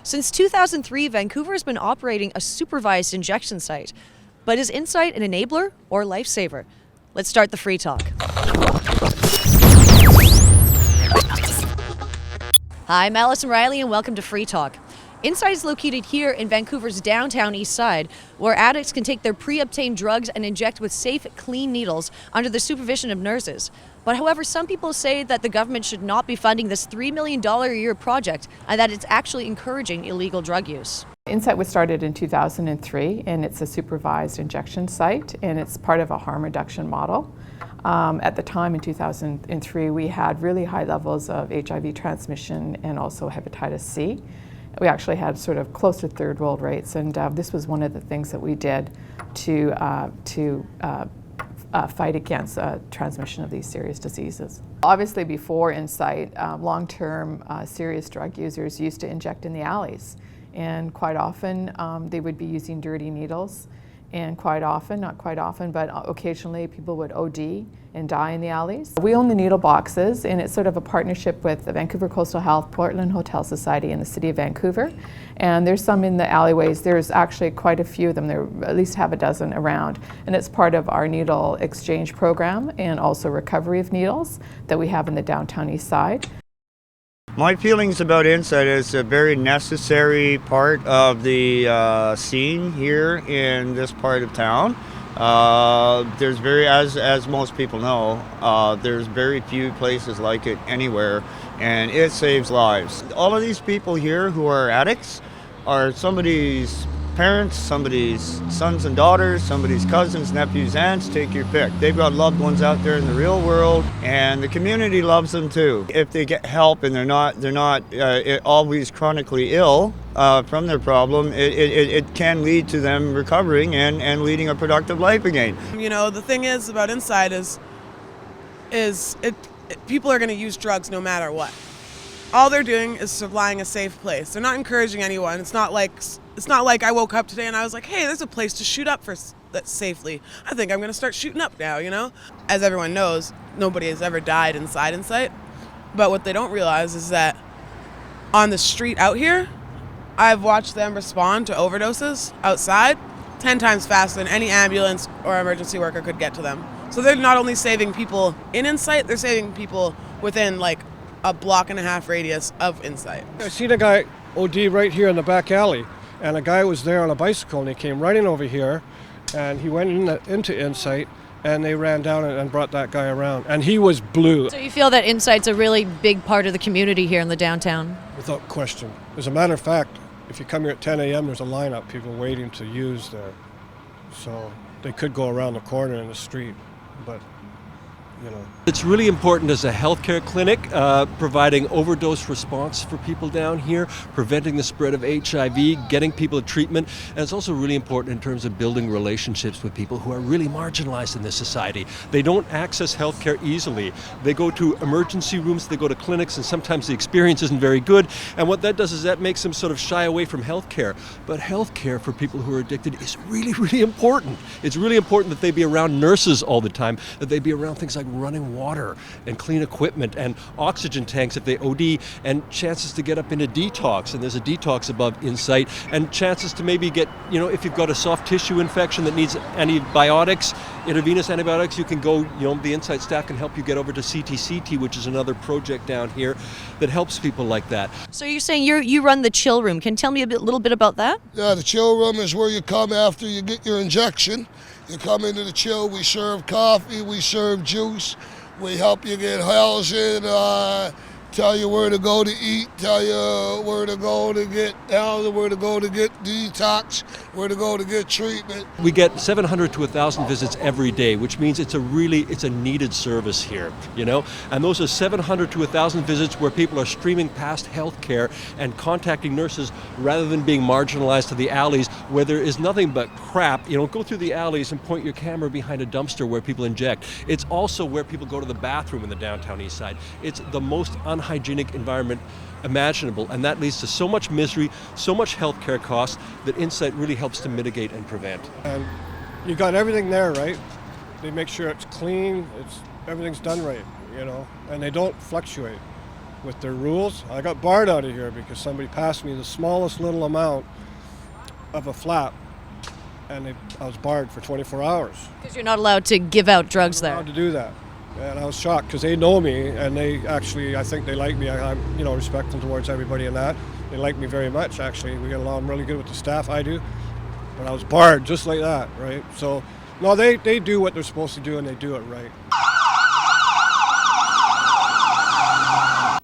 Since 2003, Vancouver has been operating a supervised injection site. But is InSite an enabler or lifesaver? Let's start the free talk. Hi, I'm Allison Riley and welcome to Free Talk. InSite is located here in Vancouver's downtown east side, where addicts can take their pre-obtained drugs and inject with safe, clean needles under the supervision of nurses. But however, some people say that the government should not be funding this $3 million a year project and that it's actually encouraging illegal drug use. InSite was started in 2003 and it's a supervised injection site and it's part of a harm reduction model. At the time in 2003 we had really high levels of HIV transmission and also hepatitis C. We actually had sort of close to third world rates, and this was one of the things that we did to fight against transmission of these serious diseases. Obviously before InSite, long-term serious drug users used to inject in the alleys, and quite often they would be using dirty needles, and quite often, not quite often, but occasionally people would OD and die in the alleys. We own the needle boxes, and it's sort of a partnership with the Vancouver Coastal Health, Portland Hotel Society, and the City of Vancouver. And there's some in the alleyways. There's actually quite a few of them. There are at least half a dozen around. And it's part of our needle exchange program and also recovery of needles that we have in the downtown east side. My feelings about InSite is a very necessary part of the scene here in this part of town. There's as most people know, there's very few places like it anywhere, and it saves lives. All of these people here who are addicts are somebody's parents, somebody's sons and daughters, somebody's cousins, nephews, aunts, take your pick. They've got loved ones out there in the real world, and the community loves them too. If they get help and they're not always chronically ill from their problem, it can lead to them recovering and leading a productive life again. You know, the thing is about InSite is people are going to use drugs no matter what. All they're doing is supplying a safe place. They're not encouraging anyone. It's not like I woke up today and I was like, hey, there's a place to shoot up safely. I think I'm going to start shooting up now, you know? As everyone knows, nobody has ever died inside InSite. But what they don't realize is that on the street out here, I've watched them respond to overdoses outside 10 times faster than any ambulance or emergency worker could get to them. So they're not only saving people in InSite, they're saving people within like a block-and-a-half radius of InSite. I seen a guy OD right here in the back alley, and a guy was there on a bicycle, and he came running over here, and he went into InSite, and they ran down and brought that guy around, and he was blue. So you feel that InSite's a really big part of the community here in the downtown? Without question. As a matter of fact, if you come here at 10 a.m., there's a lineup, people waiting to use there. So they could go around the corner in the street, but you know. It's really important as a healthcare clinic, providing overdose response for people down here, preventing the spread of HIV, getting people treatment, and it's also really important in terms of building relationships with people who are really marginalized in this society. They don't access healthcare easily. They go to emergency rooms, they go to clinics, and sometimes the experience isn't very good, and what that does is that makes them sort of shy away from healthcare. But healthcare for people who are addicted is really, really important. It's really important that they be around nurses all the time, that they be around things like running water and clean equipment and oxygen tanks if they OD, and chances to get up into detox, and there's a detox above InSite, and chances to maybe get, you know, if you've got a soft tissue infection that needs antibiotics, intravenous antibiotics, you can go, you know, the InSite staff can help you get over to CTCT, which is another project down here that helps people like that. So you're saying you run the chill room. Can you tell me a little bit about that? Yeah, the chill room is where you come after you get your injection. You come into the chill, we serve coffee, we serve juice, we help you get housing, tell you where to go to eat, tell you where to go to get housing, where to go to get detox, where to go to get treatment. We get 700 to 1,000 visits every day, which means it's a needed service here, you know? And those are 700 to 1,000 visits where people are streaming past healthcare and contacting nurses rather than being marginalized to the alleys where there is nothing but crap. You know, go through the alleys and point your camera behind a dumpster where people inject. It's also where people go to the bathroom in the downtown east side. It's the most unhygienic environment imaginable, and that leads to so much misery, so much healthcare costs that InSite really helps to mitigate and prevent. And you got everything there, right? They make sure it's clean, everything's done right, you know, and they don't fluctuate. with their rules. I got barred out of here because somebody passed me the smallest little amount of a flap, and I was barred for 24 hours. Because you're not allowed to give out drugs there. Allowed to do that. And I was shocked because they know me, and they actually, I think they like me. I'm, respectful towards everybody in that. They like me very much, actually. We get along really good with the staff, I do. But I was barred just like that, right? So, no, they do what they're supposed to do, and they do it right.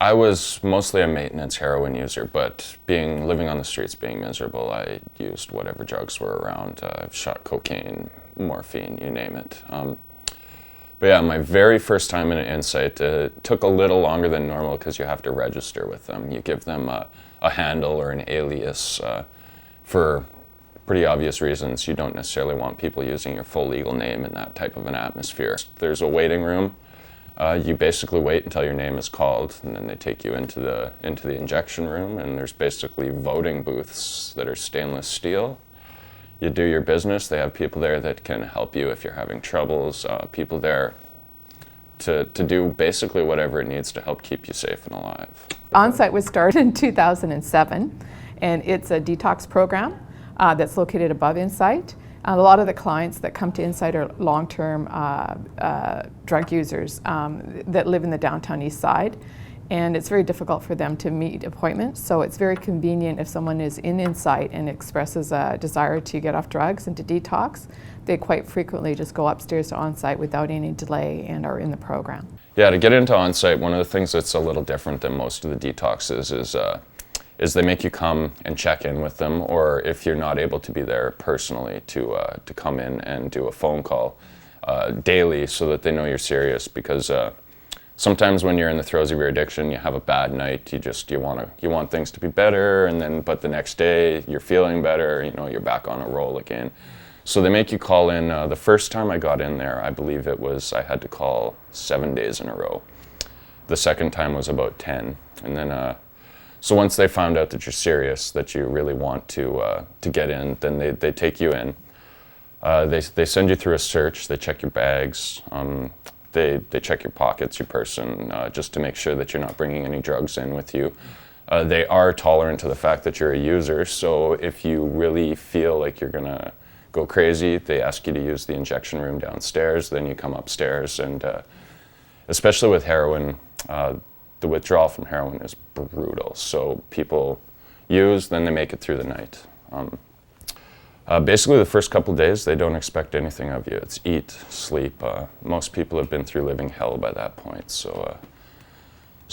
I was mostly a maintenance heroin user, but living on the streets, being miserable, I used whatever drugs were around. I've shot cocaine, morphine, you name it. But yeah, my very first time in an InSite took a little longer than normal because you have to register with them. You give them a handle or an alias for pretty obvious reasons. You don't necessarily want people using your full legal name in that type of an atmosphere. There's a waiting room. You basically wait until your name is called, and then they take you into the injection room, and there's basically voting booths that are stainless steel. You do your business. They have people there that can help you if you're having troubles, people there to do basically whatever it needs to help keep you safe and alive. InSite was started in 2007, and it's a detox program that's located above InSite. A lot of the clients that come to InSite are long-term drug users that live in the downtown east side, and it's very difficult for them to meet appointments. So it's very convenient if someone is in InSite and expresses a desire to get off drugs and to detox. They quite frequently just go upstairs to InSite without any delay and are in the program. Yeah, to get into InSite, one of the things that's a little different than most of the detoxes is they make you come and check in with them, or if you're not able to be there personally, to come in and do a phone call daily so that they know you're serious. Because sometimes when you're in the throes of your addiction, you have a bad night. You want things to be better, but the next day you're feeling better. You're back on a roll again. So they make you call in. The first time I got in there, I believe I had to call 7 days in a row. The second time was about 10, and then. So once they found out that you're serious, that you really want to get in, then they take you in. They send you through a search. They check your bags. They check your pockets, your person, just to make sure that you're not bringing any drugs in with you. They are tolerant to the fact that you're a user. So if you really feel like you're gonna go crazy, they ask you to use the injection room downstairs. Then you come upstairs, and especially with heroin. The withdrawal from heroin is brutal. So people use, then they make it through the night. Basically, the first couple of days, they don't expect anything of you. It's eat, sleep. Most people have been through living hell by that point. So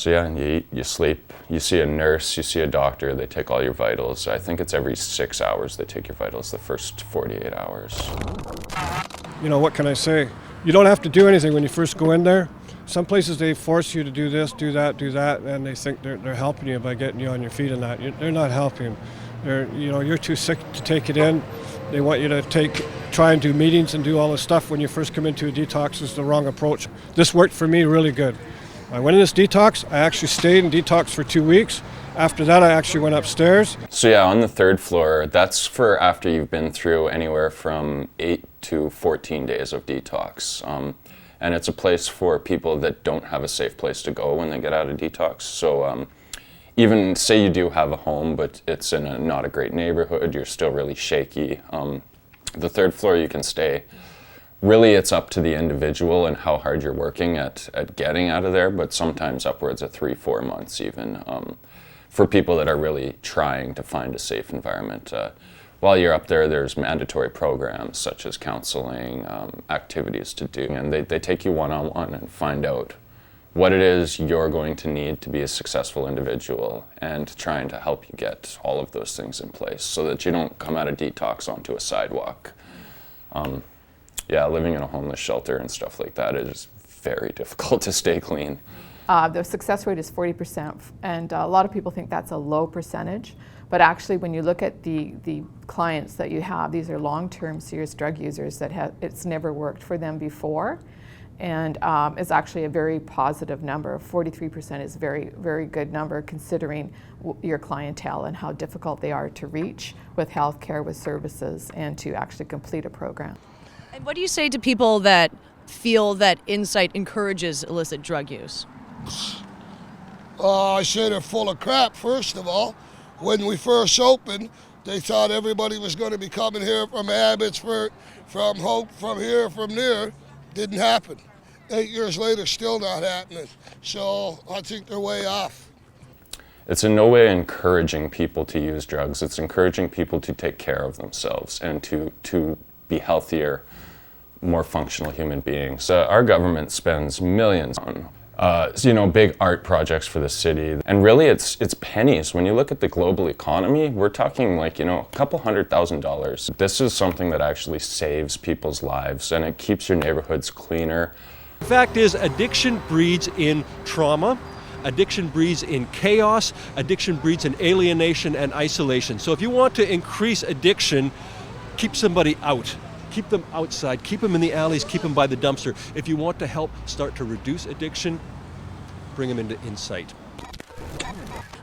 yeah, you eat, you sleep. You see a nurse, you see a doctor. They take all your vitals. I think it's every 6 hours they take your vitals, the first 48 hours. What can I say? You don't have to do anything when you first go in there. Some places they force you to do this, do that, and they think they're helping you by getting you on your feet and that. They're not helping. You're too sick to take it in. They want you to try and do meetings and do all this stuff when you first come into a detox is the wrong approach. This worked for me really good. I went in this detox. I actually stayed in detox for 2 weeks. After that, I actually went upstairs. So yeah, on the third floor, that's for after you've been through anywhere from 8 to 14 days of detox. And it's a place for people that don't have a safe place to go when they get out of detox. So even say you do have a home, but it's in not a great neighborhood, you're still really shaky. The third floor you can stay. Really, it's up to the individual and how hard you're working at getting out of there, but sometimes upwards of 3-4 months even, for people that are really trying to find a safe environment. While you're up there, there's mandatory programs such as counseling, activities to do, and they take you one-on-one and find out what it is you're going to need to be a successful individual, and trying to help you get all of those things in place so that you don't come out of detox onto a sidewalk. Yeah, living in a homeless shelter and stuff like that is very difficult to stay clean. The success rate is 40%, and a lot of people think that's a low percentage. But actually, when you look at the clients that you have, these are long-term serious drug users that it's never worked for them before. And it's actually a very positive number. 43% is a very, very good number considering your clientele and how difficult they are to reach with healthcare, with services, and to actually complete a program. And what do you say to people that feel that InSite encourages illicit drug use? I say they're full of crap, first of all. When we first opened, they thought everybody was going to be coming here from Abbotsford, from Hope, from here, from there. Didn't happen. 8 years later, still not happening. So I think they're way off. It's in no way encouraging people to use drugs. It's encouraging people to take care of themselves and to be healthier, more functional human beings. Our government spends millions on big art projects for the city. And really it's pennies. When you look at the global economy, we're talking like, a couple $100,000. This is something that actually saves people's lives, and it keeps your neighborhoods cleaner. The fact is, addiction breeds in trauma. Addiction breeds in chaos. Addiction breeds in alienation and isolation. So if you want to increase addiction, keep somebody out. Keep them outside, keep them in the alleys, keep them by the dumpster. If you want to help start to reduce addiction, bring them into InSite.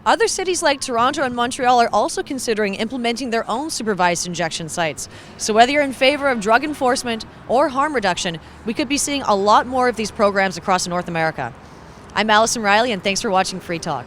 Other cities like Toronto and Montreal are also considering implementing their own supervised injection sites. So whether you're in favor of drug enforcement or harm reduction, we could be seeing a lot more of these programs across North America. I'm Allison Riley, and thanks for watching Free Talk.